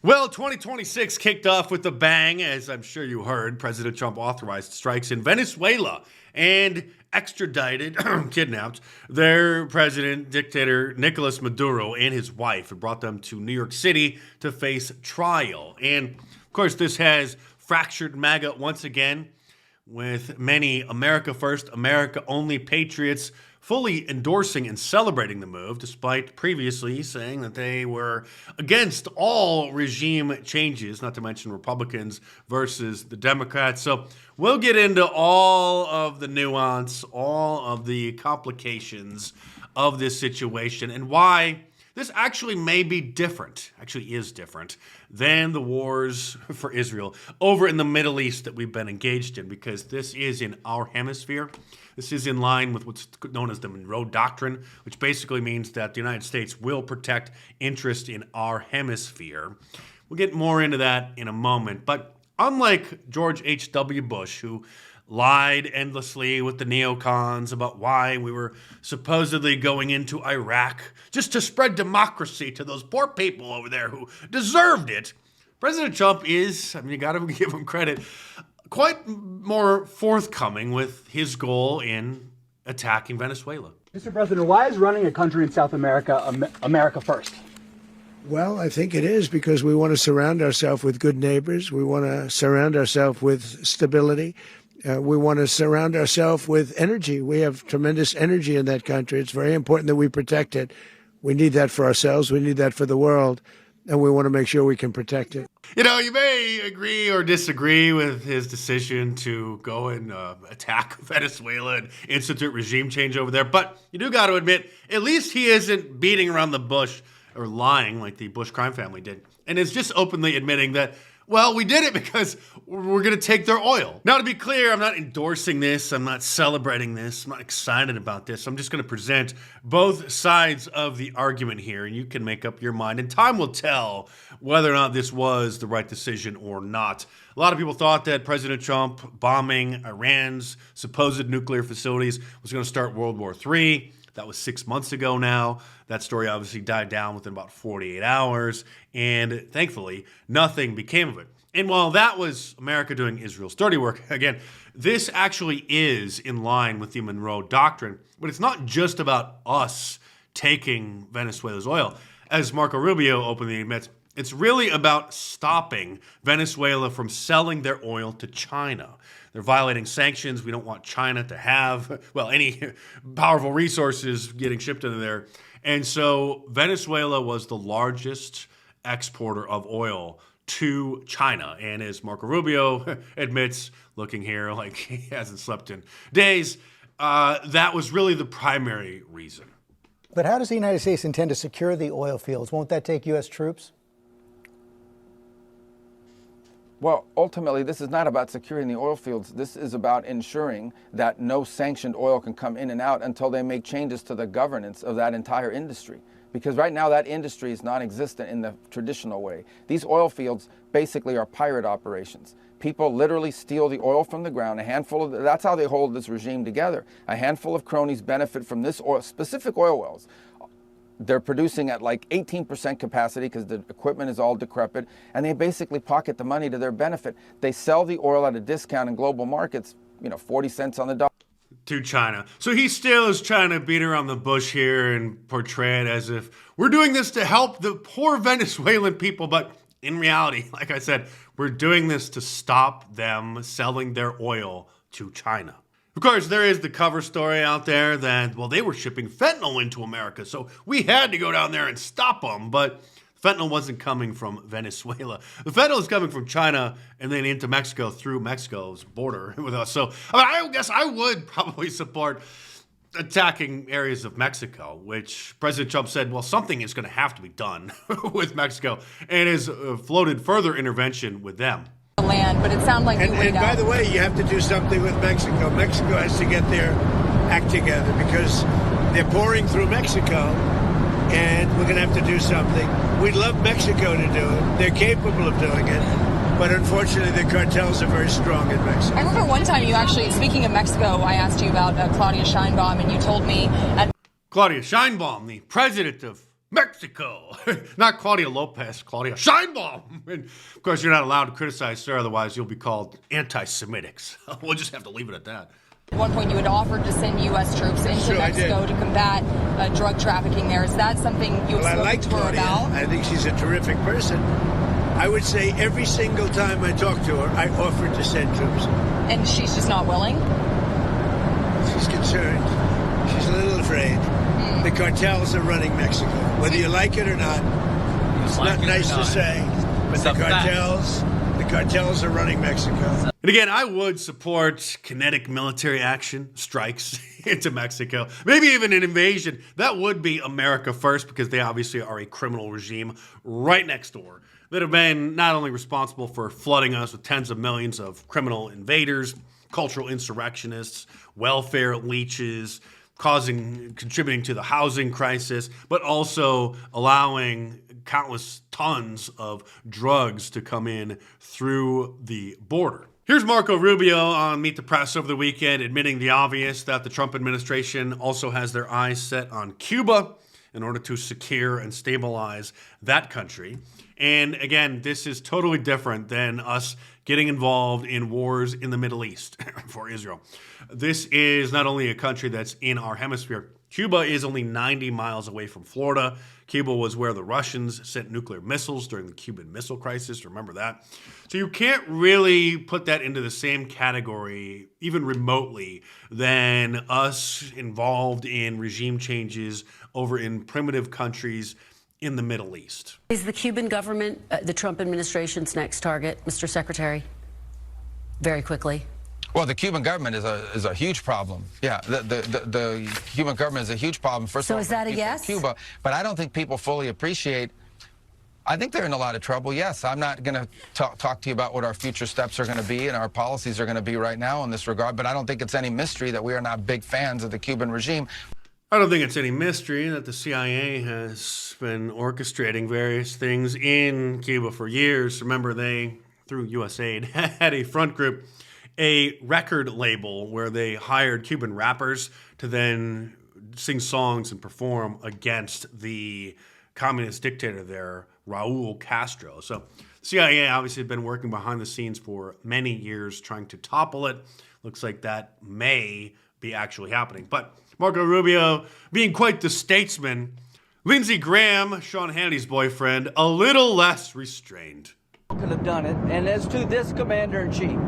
Well, 2026 kicked off with a bang, as I'm sure you heard. President Trump authorized strikes in Venezuela and extradited, kidnapped, their president, dictator Nicholas Maduro and his wife, and brought them to New York City to face trial. And, of course, this has fractured MAGA once again, with many America First, America Only patriots fully endorsing and celebrating the move, despite previously saying that they were against all regime changes, not to mention Republicans versus the Democrats. So we'll get into all of the nuance, all of the complications of this situation, and why this actually may be different, actually is different, than the wars for Israel over in the Middle East that we've been engaged in, because this is in our hemisphere. This is in line with what's known as the Monroe Doctrine, which basically means that the United States will protect interest in our hemisphere. We'll get more into that in a moment. But unlike George H.W. Bush, who lied endlessly with the neocons about why we were supposedly going into Iraq just to spread democracy to those poor people over there who deserved it, President Trump is, you got to give him credit, quite more forthcoming with his goal in attacking Venezuela. Mr. President, why is running a country in South America America first? Well, I think it is because we want to surround ourselves with good neighbors. We want to surround ourselves with stability. We want to surround ourselves with energy. We have tremendous energy in that country. It's very important that we protect it. We need that for ourselves. We need that for the world. And we want to make sure we can protect it. You know, you may agree or disagree with his decision to go and attack Venezuela and institute regime change over there, but you do got to admit, at least he isn't beating around the bush or lying like the Bush crime family did, and is just openly admitting that, well, we did it because we're going to take their oil. Now, to be clear, I'm not endorsing this. I'm not celebrating this. I'm not excited about this. I'm just going to present both sides of the argument here, and you can make up your mind. And time will tell whether or not this was the right decision or not. A lot of people thought that President Trump bombing Iran's supposed nuclear facilities was going to start World War III. That was 6 months ago now. That story obviously died down within about 48 hours, and thankfully, nothing became of it. And while that was America doing Israel's dirty work, again, this actually is in line with the Monroe Doctrine, but it's not just about us taking Venezuela's oil. As Marco Rubio openly admits, it's really about stopping Venezuela from selling their oil to China. They're violating sanctions. We don't want China to have, well, any powerful resources getting shipped into there. And so Venezuela was the largest exporter of oil to China. And as Marco Rubio admits, looking here like he hasn't slept in days, that was really the primary reason. But how does the United States intend to secure the oil fields? Won't that take U.S. troops? Well, ultimately, this is not about securing the oil fields. This is about ensuring that no sanctioned oil can come in and out until they make changes to the governance of that entire industry. Because right now, that industry is non-existent in the traditional way. These oil fields basically are pirate operations. People literally steal the oil from the ground. That's how they hold this regime together. A handful of cronies benefit from this oil, specific oil wells. They're producing at like 18% capacity because the equipment is all decrepit, and they basically pocket the money to their benefit. They sell the oil at a discount in global markets, 40 cents on the dollar. To China. So he still is trying to beat around the bush here and portray it as if we're doing this to help the poor Venezuelan people. But in reality, like I said, we're doing this to stop them selling their oil to China. Of course, there is the cover story out there that, well, they were shipping fentanyl into America, so we had to go down there and stop them. But fentanyl wasn't coming from Venezuela. The fentanyl is coming from China and then into Mexico through Mexico's border with us. So I guess I would probably support attacking areas of Mexico, which President Trump said, well, something is going to have to be done with Mexico, and has floated further intervention with them. Land, but it sounded like and by the way, you have to do something with Mexico. Mexico has to get their act together because they're pouring through Mexico, and we're going to have to do something. We'd love Mexico to do it. They're capable of doing it, but unfortunately, the cartels are very strong in Mexico. I remember one time you actually, speaking of Mexico, I asked you about Claudia Sheinbaum, and you told me... Claudia Sheinbaum, the president of Mexico. Not Claudia Lopez, Claudia Sheinbaum. And of course, you're not allowed to criticize her, otherwise you'll be called anti-Semitic. So we'll just have to leave it at that. At one point, you had offered to send U.S. troops into Mexico to combat drug trafficking there. Is that something you have spoken to her about? I think she's a terrific person. I would say every single time I talk to her, I offered to send troops. And she's just not willing? She's concerned. She's a little afraid. The cartels are running Mexico. Whether you like it or not, it's not nice to say, but the cartels are running Mexico. And again, I would support kinetic military action, strikes into Mexico, maybe even an invasion. That would be America first, because they obviously are a criminal regime right next door that have been not only responsible for flooding us with tens of millions of criminal invaders, cultural insurrectionists, welfare leeches, contributing to the housing crisis, but also allowing countless tons of drugs to come in through the border. Here's Marco Rubio on Meet the Press over the weekend, admitting the obvious that the Trump administration also has their eyes set on Cuba in order to secure and stabilize that country. And again, this is totally different than us getting involved in wars in the Middle East for Israel. This is not only a country that's in our hemisphere. Cuba is only 90 miles away from Florida. Cuba was where the Russians sent nuclear missiles during the Cuban Missile Crisis. Remember that? So you can't really put that into the same category, even remotely, than us involved in regime changes over in primitive countries in the Middle East. Is the Cuban government the Trump administration's next target, Mr. Secretary? Very quickly. Well, the Cuban government is a huge problem. Yeah, the Cuban government is a huge problem. First of all, is that a yes? Cuba, but I don't think people fully appreciate. I think they're in a lot of trouble. Yes, I'm not going to talk to you about what our future steps are going to be and our policies are going to be right now in this regard, but I don't think it's any mystery that we are not big fans of the Cuban regime. I don't think it's any mystery that the CIA has been orchestrating various things in Cuba for years. Remember, they, through USAID, had a front group, a record label where they hired Cuban rappers to then sing songs and perform against the communist dictator there, Raul Castro. So CIA obviously had been working behind the scenes for many years trying to topple it. Looks like that may be actually happening. But Marco Rubio being quite the statesman, Lindsey Graham, Sean Hannity's boyfriend, a little less restrained. Could have done it. And as to this commander-in-chief,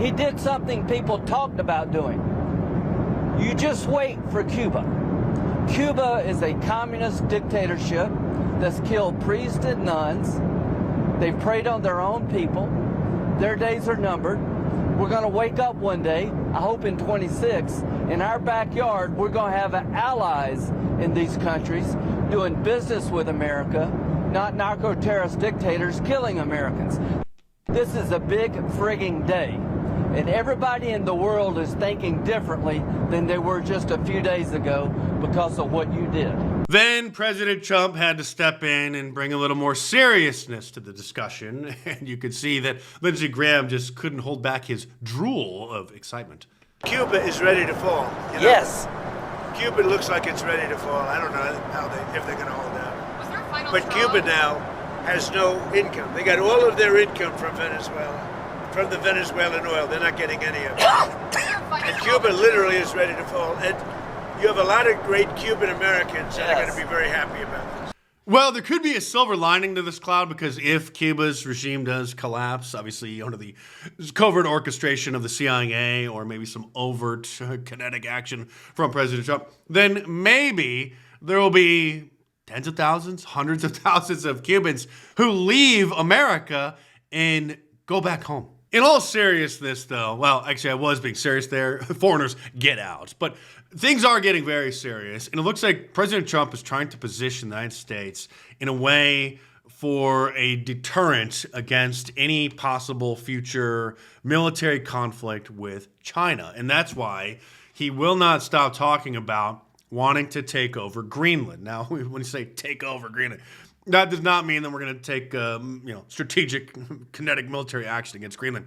he did something people talked about doing. You just wait for Cuba. Cuba is a communist dictatorship that's killed priests and nuns. They've preyed on their own people. Their days are numbered. We're going to wake up one day, I hope in 26, in our backyard, we're going to have allies in these countries doing business with America, not narco-terrorist dictators killing Americans. This is a big frigging day, and everybody in the world is thinking differently than they were just a few days ago because of what you did. Then President Trump had to step in and bring a little more seriousness to the discussion, and you could see that Lindsey Graham just couldn't hold back his drool of excitement. Cuba is ready to fall. You know? Yes. Cuba looks like it's ready to fall. I don't know if they're going to hold out. Was there a final But straw? Cuba now has no income. They got all of their income from Venezuela, from the Venezuelan oil. They're not getting any of it. And Cuba literally is ready to fall. And you have a lot of great Cuban Americans that are going to be very happy about this. Well, there could be a silver lining to this cloud, because if Cuba's regime does collapse, obviously under the covert orchestration of the CIA or maybe some overt kinetic action from President Trump, then maybe there will be tens of thousands, hundreds of thousands of Cubans who leave America and go back home. In all seriousness, though, well, actually, I was being serious there. Foreigners, get out. But things are getting very serious, and it looks like President Trump is trying to position the United States in a way for a deterrent against any possible future military conflict with China. And that's why he will not stop talking about wanting to take over Greenland. Now, when you say take over Greenland, that does not mean that we're going to take strategic kinetic military action against Greenland.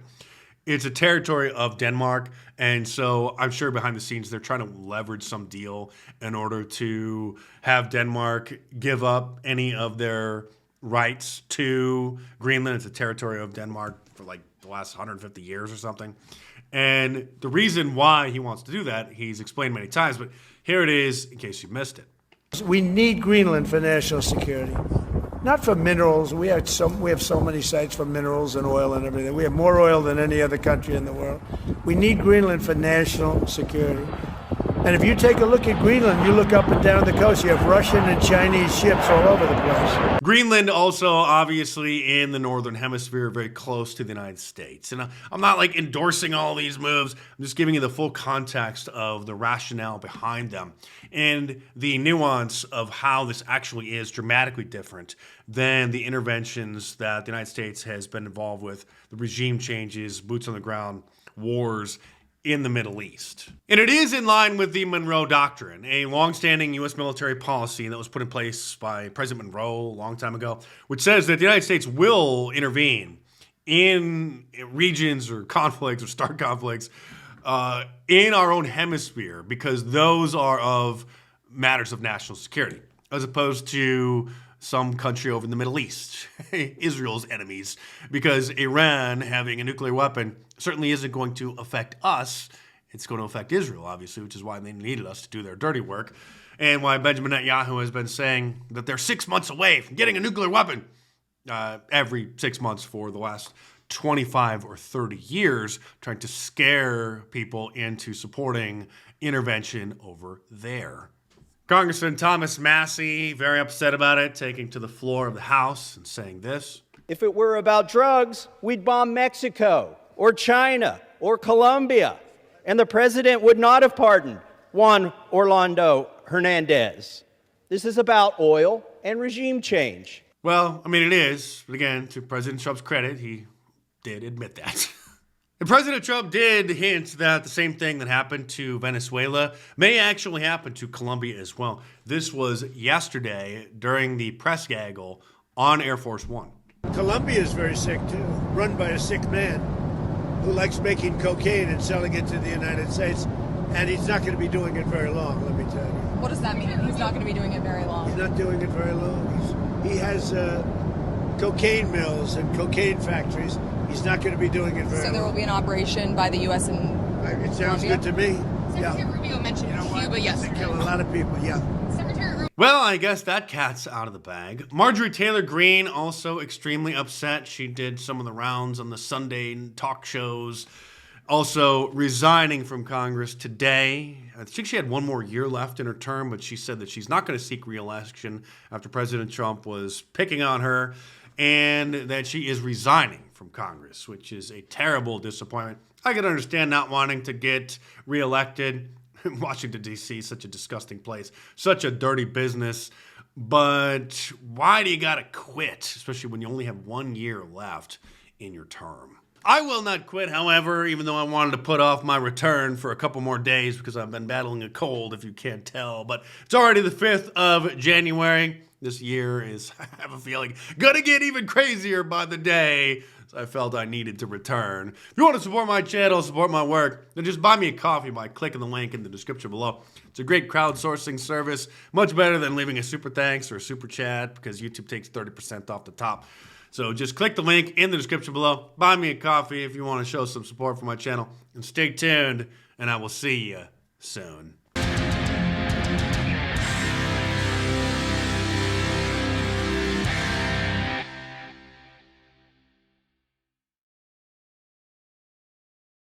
It's a territory of Denmark, and so I'm sure behind the scenes they're trying to leverage some deal in order to have Denmark give up any of their rights to Greenland. It's a territory of Denmark for like the last 150 years or something. And the reason why he wants to do that, he's explained many times, but here it is in case you missed it. We need Greenland for national security, not for minerals. We have so many sites for minerals and oil and everything. We have more oil than any other country in the world. We need Greenland for national security. And if you take a look at Greenland, you look up and down the coast, you have Russian and Chinese ships all over the place. Greenland also obviously in the Northern Hemisphere, very close to the United States. And I'm not like endorsing all these moves. I'm just giving you the full context of the rationale behind them and the nuance of how this actually is dramatically different than the interventions that the United States has been involved with, the regime changes, boots on the ground, wars in the Middle East. And it is in line with the Monroe Doctrine, a longstanding U.S. military policy that was put in place by President Monroe a long time ago, which says that the United States will intervene in regions or conflicts or start conflicts in our own hemisphere because those are of matters of national security, as opposed to some country over in the Middle East, Israel's enemies, because Iran having a nuclear weapon certainly isn't going to affect us. It's going to affect Israel, obviously, which is why they needed us to do their dirty work, and why Benjamin Netanyahu has been saying that they're 6 months away from getting a nuclear weapon every 6 months for the last 25 or 30 years, trying to scare people into supporting intervention over there. Congressman Thomas Massie, very upset about it, taking to the floor of the House and saying this. If it were about drugs, we'd bomb Mexico or China or Colombia, and the president would not have pardoned Juan Orlando Hernandez. This is about oil and regime change. Well, I mean, it is. But again, to President Trump's credit, he did admit that. And President Trump did hint that the same thing that happened to Venezuela may actually happen to Colombia as well. This was yesterday during the press gaggle on Air Force One. Colombia is very sick, too, run by a sick man who likes making cocaine and selling it to the United States. And he's not going to be doing it very long, let me tell you. What does that mean? He's not going to be doing it very long. He's not doing it very long. He has cocaine mills and cocaine factories. He's not going to be doing it very long. So there will be an operation by the U.S. and It sounds Colombia? good to me. Secretary Rubio mentioned Cuba yesterday. They kill a lot of people, yeah. Well, I guess that cat's out of the bag. Marjorie Taylor Greene also extremely upset. She did some of the rounds on the Sunday talk shows, also resigning from Congress today. I think she had one more year left in her term, but she said that she's not going to seek re-election after President Trump was picking on her, and that she is resigning from Congress, which is a terrible disappointment. I can understand not wanting to get reelected. Washington, D.C. is such a disgusting place, such a dirty business. But why do you got to quit, especially when you only have 1 year left in your term? I will not quit, however, even though I wanted to put off my return for a couple more days because I've been battling a cold, if you can't tell. But it's already the 5th of January. This year is, I have a feeling, going to get even crazier by the day. So I felt I needed to return. If you want to support my channel, support my work, then just buy me a coffee by clicking the link in the description below. It's a great crowdsourcing service, much better than leaving a super thanks or a super chat because YouTube takes 30% off the top. So just click the link in the description below. Buy me a coffee if you want to show some support for my channel. And stay tuned, and I will see you soon.